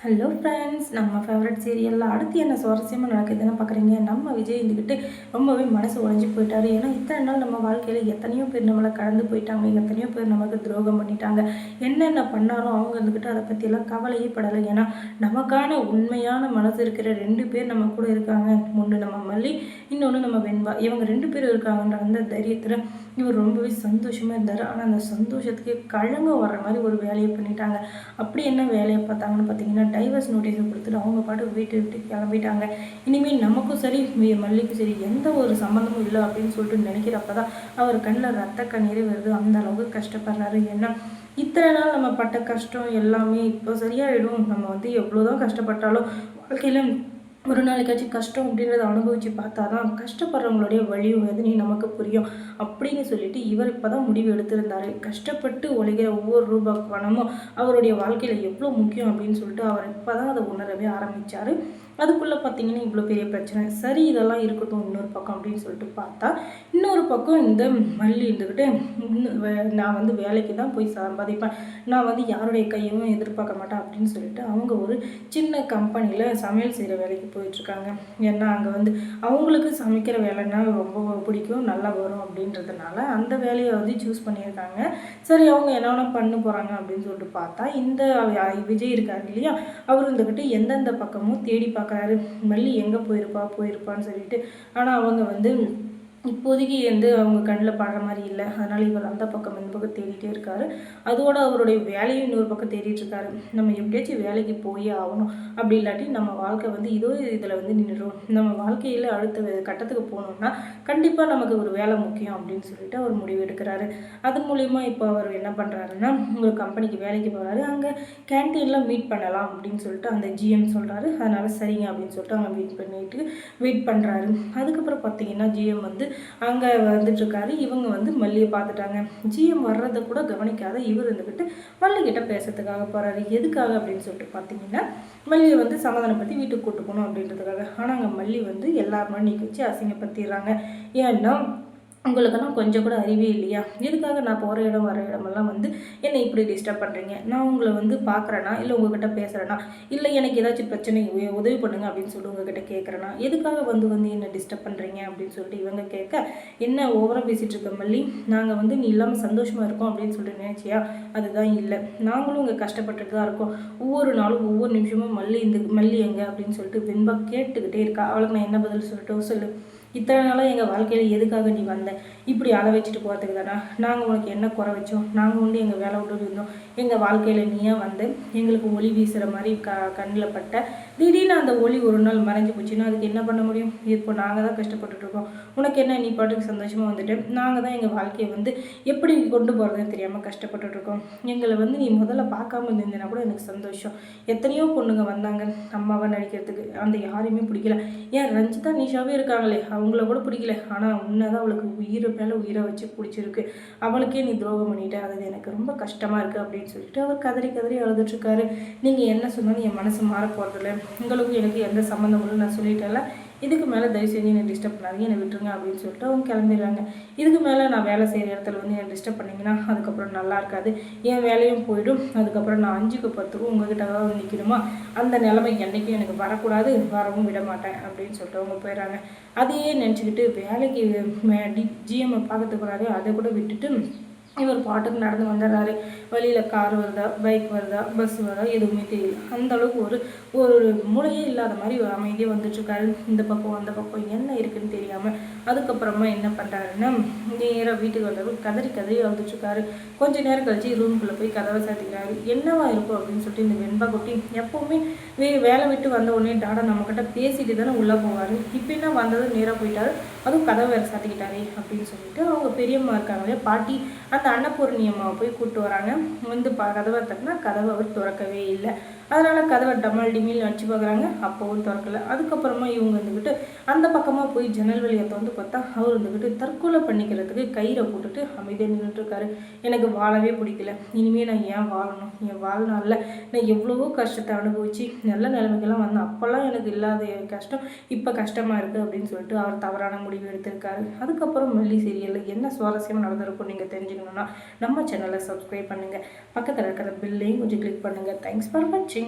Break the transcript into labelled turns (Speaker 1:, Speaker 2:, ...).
Speaker 1: Hello friends, நம்ம favourite சீரியலில் அடுத்து என்ன சுவாரஸ்யமாக நடக்குதுன்னு பார்க்குறீங்க. நம்ம விஜய் இருந்துக்கிட்டு ரொம்பவே மனசு உடைஞ்சு போயிட்டாரு. ஏன்னா இத்தனை நாள் நம்ம வாழ்க்கையில் எத்தனையோ பேர் நம்மளை கடந்து போயிட்டாங்க, எத்தனையோ பேர் நமக்கு துரோகம் பண்ணிட்டாங்க. என்னென்ன பண்ணாலும் அவங்க இருந்துக்கிட்டு அதை பற்றியெல்லாம் கவலையே படலை. ஏன்னா நமக்கான உண்மையான மனசு இருக்கிற 2 பேர் நம்ம கூட இருக்காங்க. ஒன்று நம்ம மல்லி, இன்னொன்று நம்ம வெண்பா. இவங்க 2 பேர் இருக்காங்கன்ற அந்த தைரியத்தில் இவர் ரொம்பவே சந்தோஷமாக இருந்தார். ஆனால் அந்த சந்தோஷத்துக்கு களங்கம் வர்ற மாதிரி ஒரு வேலையை பண்ணிட்டாங்க. அப்படி என்ன வேலையை பார்த்தாங்கன்னு பார்த்தீங்கன்னா, டைவர்ஸ் நோட்டீஸை கொடுத்துட்டு அவங்க பாட்டு வீட்டை விட்டு கிளம்பிட்டாங்க. இனிமேல் நமக்கும் சரி மல்லிக்கும் சரி எந்த ஒரு சம்மந்தமும் இல்லை அப்படின்னு சொல்லிட்டு நினைக்கிறப்ப தான் அவர் கண்ணில் ரத்த கண்ணீரே வருது. அந்த அளவுக்கு கஷ்டப்படுறாரு. ஏன்னா இத்தனை நாள் நம்ம பட்ட கஷ்டம் எல்லாமே இப்போ சரியாயிடும். நம்ம எவ்வளோதான் கஷ்டப்பட்டாலும் வாழ்க்கையில் ஒரு நாளைக்காச்சும் கஷ்டம் அப்படின்றத அனுபவித்து பார்த்தா தான் கஷ்டப்படுறவங்களுடைய வலியும் வேதனையும் நமக்கு புரியும் அப்படின்னு சொல்லிட்டு இவர் இப்போ தான் முடிவு எடுத்திருந்தார். கஷ்டப்பட்டு உழைக்கிற ஒவ்வொரு ரூபாய் பணமும் அவருடைய வாழ்க்கையில் எவ்வளோ முக்கியம் அப்படின்னு சொல்லிட்டு அவர் இப்போ தான் அதை உணரவே ஆரம்பித்தார். அதுக்குள்ளே பார்த்தீங்கன்னா இவ்வளோ பெரிய பிரச்சனை. சரி, இதெல்லாம் இருக்கட்டும் இன்னொரு பக்கம் அப்படின்னு சொல்லிட்டு பார்த்தா, இன்னொரு பக்கம் இந்த மல்லி இருந்துக்கிட்டு நான் வேலைக்கு தான் போய் சம்பாதிப்பேன், நான் யாருடைய கையும் எதிர்பார்க்க மாட்டேன் அப்படின்னு சொல்லிட்டு அவங்க ஒரு சின்ன கம்பெனியில் சமையல் செய்கிற வேலைக்கு போயிட்டுருக்காங்க. ஏன்னா அங்கே அவங்களுக்கு சமைக்கிற வேலைன்னா ரொம்ப பிடிக்கும், நல்லா வரும் அப்படின்றதுனால அந்த வேலையை சூஸ் பண்ணியிருக்காங்க. சரி, அவங்க என்னென்ன பண்ண போகிறாங்க அப்படின்னு சொல்லிட்டு பார்த்தா, இந்த விஜய் இருக்காரு இல்லையா, அவர் இருந்துக்கிட்டு எந்தெந்த பக்கமும் தேடி பார்க்குறாரு. மல்லி எங்கே போயிருப்பான்னு சொல்லிட்டு. ஆனால் அவங்க இப்போதைக்கு அவங்க கண்ணில் படுற மாதிரி இல்லை. அதனால் இவர் அந்த பக்கம் இந்த பக்கம் தேடிட்டே இருக்காரு. அதோட அவருடைய வேலையும் இன்னொரு பக்கம் தேடிட்டு இருக்காரு. நம்ம எப்படியாச்சும் வேலைக்கு போயே ஆகணும், அப்படி இல்லாட்டி நம்ம வாழ்க்கை இதோ இதில் நின்றுடும். நம்ம வாழ்க்கையில் அடுத்த கட்டத்துக்கு போகணும்னா கண்டிப்பாக நமக்கு ஒரு வேலை முக்கியம் அப்படின்னு சொல்லிட்டு அவர் முடிவு எடுக்கிறாரு. அது மூலிமா இப்போ அவர் என்ன பண்ணுறாருன்னா, ஒரு கம்பெனிக்கு வேலைக்கு போகிறாரு. அங்கே கேன்டீனில் மீட் பண்ணலாம் அப்படின்னு சொல்லிட்டு அந்த ஜிஎம் சொல்கிறாரு. அதனால் சரிங்க அப்படின்னு சொல்லிட்டு அவங்க வெயிட் பண்ணுறாரு. அதுக்கப்புறம் பார்த்தீங்கன்னா ஜிஎம் அங்கே வந்துட்டுருக்காரு. இவங்க மல்லியை பார்த்துட்டாங்க. ஜிஎம் வர்றதை கூட கவனிக்காத இவர் இருந்துக்கிட்டு மல்லிகிட்ட பேசுறதுக்காக போகிறாரு. எதுக்காக அப்படின்னு சொல்லிட்டு பார்த்தீங்கன்னா, மல்லியை சமாதானப்படுத்தி வீட்டுக்கு கூட்டு போகணும் அப்படின்றதுக்காக. ஆனால் அங்கே மல்லி எல்லாருமே நீக்கி வச்சு அசிங்கப்படுத்திடுறாங்க. ஏன்னா உங்களுக்கெல்லாம் கொஞ்சம் கூட அறிவே இல்லையா? எதுக்காக நான் போகிற இடம் வர இடமெல்லாம் என்னை இப்படி டிஸ்டர்ப் பண்ணுறீங்க? நான் உங்களை பார்க்குறேன்னா, இல்லை உங்ககிட்ட பேசுகிறேன்னா, இல்லை எனக்கு ஏதாச்சும் பிரச்சனை உதவி பண்ணுங்க அப்படின்னு சொல்லிட்டு உங்ககிட்ட கேட்குறேன்னா, எதுக்காக என்னை டிஸ்டர்ப் பண்ணுறீங்க அப்படின்னு சொல்லிட்டு இவங்க கேட்க, என்ன ஓவராக பேசிகிட்டு இருக்க மல்லி, நாங்கள் நீ இல்லாமல் சந்தோஷமாக இருக்கோம் அப்படின்னு சொல்லிட்டு நினைச்சியா? அதுதான் இல்லை, நாங்களும் இங்கே கஷ்டப்பட்டுட்டு தான் இருக்கோம். ஒவ்வொரு நாளும் ஒவ்வொரு நிமிஷமும் மல்லி எங்கே அப்படின்னு சொல்லிட்டு வெண்பா கேட்டுக்கிட்டே இருக்கா. அவளுக்கு நான் என்ன பதில் சொல்லு. இத்தனை நாளாக எங்கள் வாழ்க்கையில் எதுக்காக நீ வந்த? இப்படி அழ வச்சுட்டு போகிறதுக்கு தானா? நாங்கள் உனக்கு என்ன குறை வச்சோம்? நாங்கள் எங்கள் வேலை விட்டு இருந்தோம். எங்கள் வாழ்க்கையில் நீயா எங்களுக்கு ஒளி வீசுகிற மாதிரி கண்ணில் பட்ட. திடீர்னு அந்த ஒளி ஒரு நாள் மறைஞ்சு போச்சுன்னா அதுக்கு என்ன பண்ண முடியும்? இப்போ நாங்கள் தான் கஷ்டப்பட்டுருக்கோம். உனக்கு என்ன, நீ பாட்டுக்கு சந்தோஷமாக வந்துட்டு நாங்கள் தான் எங்கள் வாழ்க்கையை எப்படி கொண்டு போகிறதுன்னு தெரியாமல் கஷ்டப்பட்டுருக்கோம். எங்களை நீ முதல்ல பார்க்காம இருந்தீங்கன்னா கூட எனக்கு சந்தோஷம். எத்தனையோ பொண்ணுங்க வந்தாங்க அம்மாவை நடிக்கிறதுக்கு, அந்த யாரையுமே பிடிக்கல. ஏன் ரஞ்சிதா நிஷாவே இருக்காங்களே, அவங்கள கூட பிடிக்கல. ஆனால் உன்னதான் அவளுக்கு உயிரை மேலே உயிரை வச்சு பிடிச்சிருக்கு. அவளுக்கே நீ துரோகம் பண்ணிட்ட, அது எனக்கு ரொம்ப கஷ்டமாக இருக்குது அப்படின்னு சொல்லிட்டு அவர் கதறி கதறி அழுதுட்ருக்காரு. நீங்கள் என்ன சொன்னாலும் என் மனசு மாற போகிறதில்ல, உங்களுக்கும் எனக்கு எந்த சம்மந்தமும் நான் சொல்லிட்டேன்ல, இதுக்கு மேலே தயவு செஞ்சு என்னை டிஸ்டர்ப் பண்ணாதீங்க, என்னை விட்டுருங்க அப்படின்னு சொல்லிட்டு அவங்க கிளம்பிடுறாங்க. இதுக்கு மேலே நான் வேலை செய்கிற இடத்துல என்னை டிஸ்டர்ப் பண்ணிங்கன்னா அதுக்கப்புறம் நல்லா இருக்காது, என் வேலையும் போயிடும். அதுக்கப்புறம் நான் 5க்கு 10 ரூபா உங்ககிட்ட தான் நிற்கணுமா? அந்த நிலைமை என்றைக்கும் எனக்கு வரக்கூடாது, வரவும் விட மாட்டேன் அப்படின்னு சொல்லிட்டு அவங்க போயிடுறாங்க. அதையே நினச்சிக்கிட்டு வேலைக்கு ஜிஎம்ஐ பார்க்கறதுக்கு போகிறாரு. அதை கூட விட்டுட்டு இவர் பாட்டுக்கு நடந்து வந்துடுறாரு. வழியில் கார் வருதா, பைக் வருதா, பஸ் வருதா, எதுவுமே தெரியல. அந்த அளவுக்கு ஒரு மூளையே இல்லாத மாதிரி ஒரு அமைதியாக வந்துட்டுருக்காரு. இந்த பக்கம் அந்த பக்கம் என்ன இருக்குன்னு தெரியாமல். அதுக்கப்புறமா என்ன பண்ணுறாருன்னா, நேராக வீட்டுக்கு வந்தவர் கதறி கதறி வந்துட்டுருக்காரு. கொஞ்சம் நேரம் கழிச்சு ரூமுக்குள்ளே போய் கதவை சாத்திக்கிறாரு. என்னவா இருக்கும் அப்படின்னு சொல்லிட்டு இந்த வெண்பா குட்டி எப்போவுமே வேலை விட்டு வந்த உடனே டாடா நம்மக்கிட்ட பேசிட்டு தானே உள்ளே போவார். இப்போ என்ன வந்ததும் நேராக போயிட்டாரு, அதுவும் கதவை வேறு சாத்திக்கிட்டாரே அப்படின்னு சொல்லிட்டு அவங்க பெரியம்மா இருக்காங்களே பாட்டி, அந்த அன்னபூர்ணி அம்மாவை போய் கூப்பிட்டு வராங்க. கதவை தட்டினா கதவை அவர் திறக்கவே இல்லை. அதனால் கதவை டமல் டிமில் அடிச்சு பார்க்குறாங்க, அப்போவும் திறக்கலை. அதுக்கப்புறமா இவங்க அந்த பக்கமாக போய் ஜன்னல் வழியை திறந்து பார்த்தா அவர் தற்கொலை பண்ணிக்கிறதுக்கு கயிறை போட்டுட்டு அமைதியாக நின்றுட்டுருக்காரு. எனக்கு வாழவே பிடிக்கல, இனிமேல் நான் ஏன் வாழணும்? என் வாழ்நாளில் நான் எவ்வளவோ கஷ்டத்தை அனுபவிச்சு நல்ல நிலைமைக்கெல்லாம் வந்தேன். அப்போல்லாம் எனக்கு இல்லாத கஷ்டம் இப்போ கஷ்டமாக இருக்குது அப்படின்னு சொல்லிட்டு அவர் தவறான முடிவு எடுத்திருக்காரு. அதுக்கப்புறம் மல்லி சீரியலில் என்ன சுவாரஸ்யமாக நடந்திருக்கும் நீங்கள் தெரிஞ்சுக்கணுன்னா நம்ம சேனலை சப்ஸ்கிரைப் பண்ணுங்கள், பக்கத்தில் இருக்கிற பில்லையும் கொஞ்சம் கிளிக் பண்ணுங்கள். தேங்க்ஸ் ஃபார் வாட்சிங்.